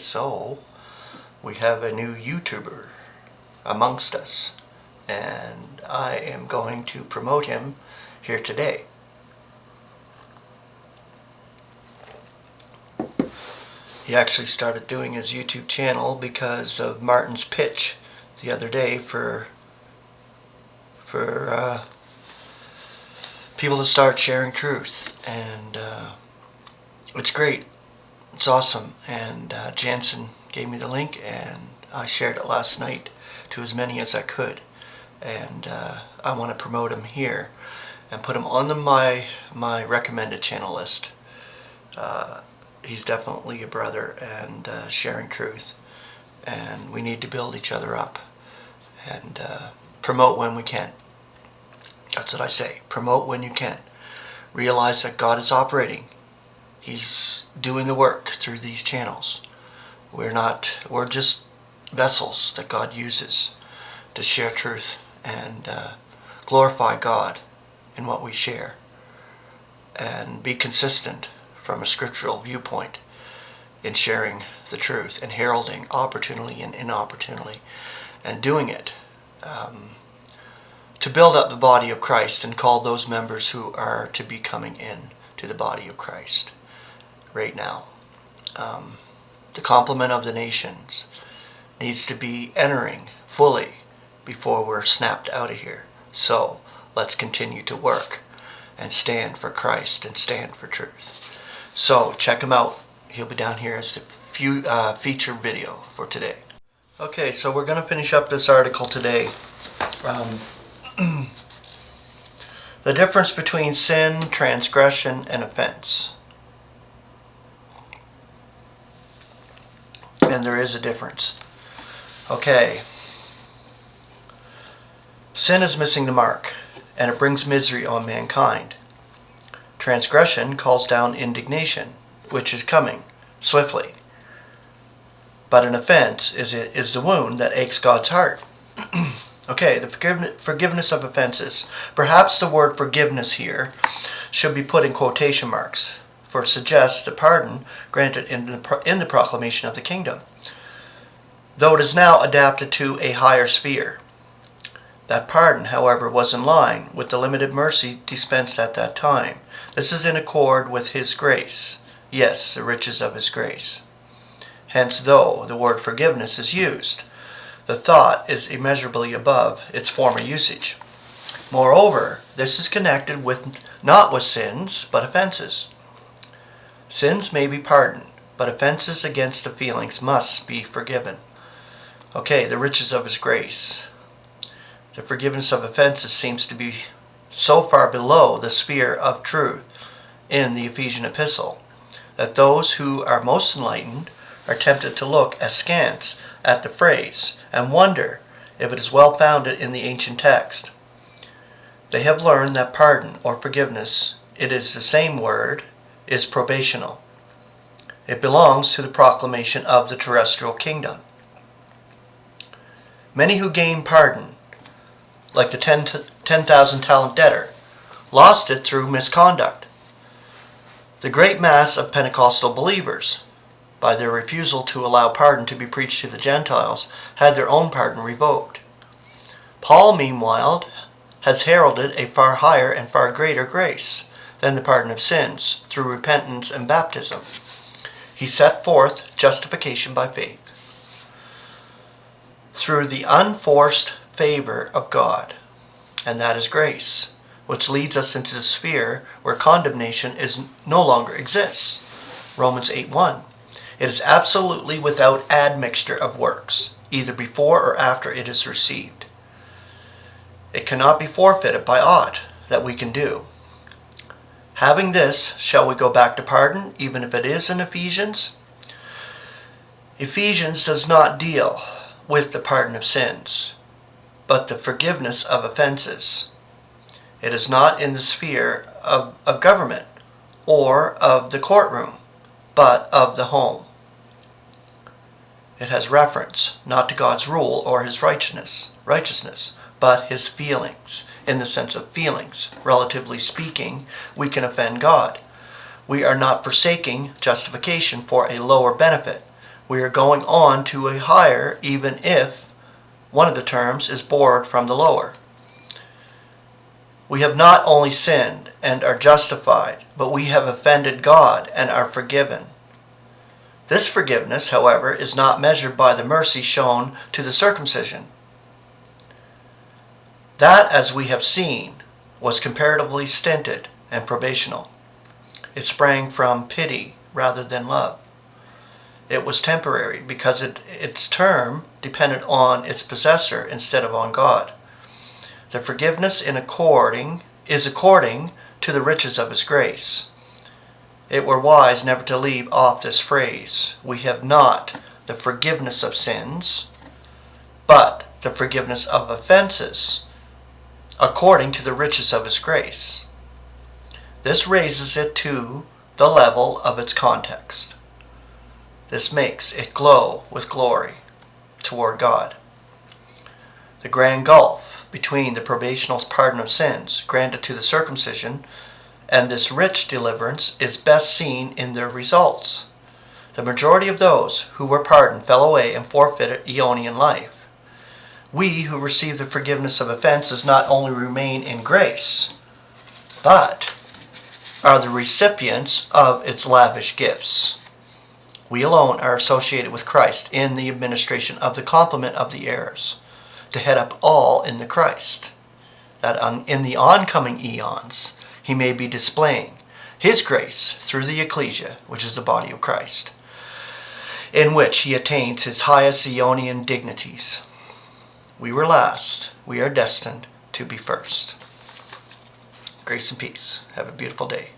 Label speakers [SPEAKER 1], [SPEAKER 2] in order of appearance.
[SPEAKER 1] so we have a new YouTuber amongst us, and I am going to promote him here today. He actually started doing his YouTube channel because of Martin's pitch the other day for people to start sharing truth, and it's great. It's awesome, and Janssen gave me the link, and I shared it last night to as many as I could, and I want to promote him here and put him on my recommended channel list. He's definitely a brother and sharing truth, and we need to build each other up and promote when we can. That's what I say. Promote when you can. Realize that God is operating. He's doing the work through these channels. We're just vessels that God uses to share truth and glorify God in what we share, and be consistent from a scriptural viewpoint in sharing the truth and heralding opportunely and inopportunely, and doing it to build up the body of Christ and call those members who are to be coming in to the body of Christ right now. The complement of the nations needs to be entering fully before we're snapped out of here. So let's continue to work and stand for Christ and stand for truth. So check him out. He'll be down here as the feature video for today. Okay, so we're going to finish up this article today. The difference between sin, transgression, and offense. And there is a difference. Okay. Sin is missing the mark, and it brings misery on mankind. Transgression calls down indignation, which is coming swiftly. But an offense is the wound that aches God's heart. Okay, the forgiveness of offenses. Perhaps the word forgiveness here should be put in quotation marks, for it suggests the pardon granted in the proclamation of the kingdom, though it is now adapted to a higher sphere. That pardon, however, was in line with the limited mercy dispensed at that time. This is in accord with His grace. Yes, the riches of His grace. Hence, though the word forgiveness is used, the thought is immeasurably above its former usage. Moreover, this is connected not with sins, but offenses. Sins may be pardoned, but offenses against the feelings must be forgiven. Okay, the riches of His grace. The forgiveness of offenses seems to be so far below the sphere of truth in the Ephesian epistle that those who are most enlightened are tempted to look askance at the phrase and wonder if it is well founded in the ancient text. They have learned that pardon or forgiveness, it is the same word, is probational. It belongs to the proclamation of the terrestrial kingdom. Many who gain pardon, like the 10,000 talent debtor, lost it through misconduct. The great mass of Pentecostal believers, by their refusal to allow pardon to be preached to the Gentiles, had their own pardon revoked. Paul, meanwhile, has heralded a far higher and far greater grace than the pardon of sins through repentance and baptism. He set forth justification by faith through the unforced favor of God, and that is grace, which leads us into the sphere where condemnation no longer exists. Romans 8:1. It is absolutely without admixture of works, either before or after it is received. It cannot be forfeited by aught that we can do. Having this, shall we go back to pardon, even if it is in Ephesians? Ephesians does not deal with the pardon of sins, but the forgiveness of offenses. It is not in the sphere of government or of the courtroom, but of the home. It has reference not to God's rule or His righteousness, but His feelings. In the sense of feelings, relatively speaking, we can offend God. We are not forsaking justification for a lower benefit. We are going on to a higher, even if one of the terms is borrowed from the lower. We have not only sinned and are justified, but we have offended God and are forgiven. This forgiveness, however, is not measured by the mercy shown to the circumcision. That, as we have seen, was comparatively stinted and probational. It sprang from pity rather than love. It was temporary because its term depended on its possessor instead of on God. The forgiveness is according to the riches of His grace. It were wise never to leave off this phrase. We have not the forgiveness of sins, but the forgiveness of offenses, according to the riches of His grace. This raises it to the level of its context. This makes it glow with glory toward God. The grand gulf between the probational pardon of sins granted to the circumcision and this rich deliverance is best seen in their results. The majority of those who were pardoned fell away and forfeited Aeonian life. We who receive the forgiveness of offenses not only remain in grace, but are the recipients of its lavish gifts. We alone are associated with Christ in the administration of the complement of the heirs, to head up all in the Christ, that in the oncoming eons He may be displaying His grace through the ecclesia, which is the body of Christ, in which He attains His highest Aeonian dignities. We were last. We are destined to be first. Grace and peace. Have a beautiful day.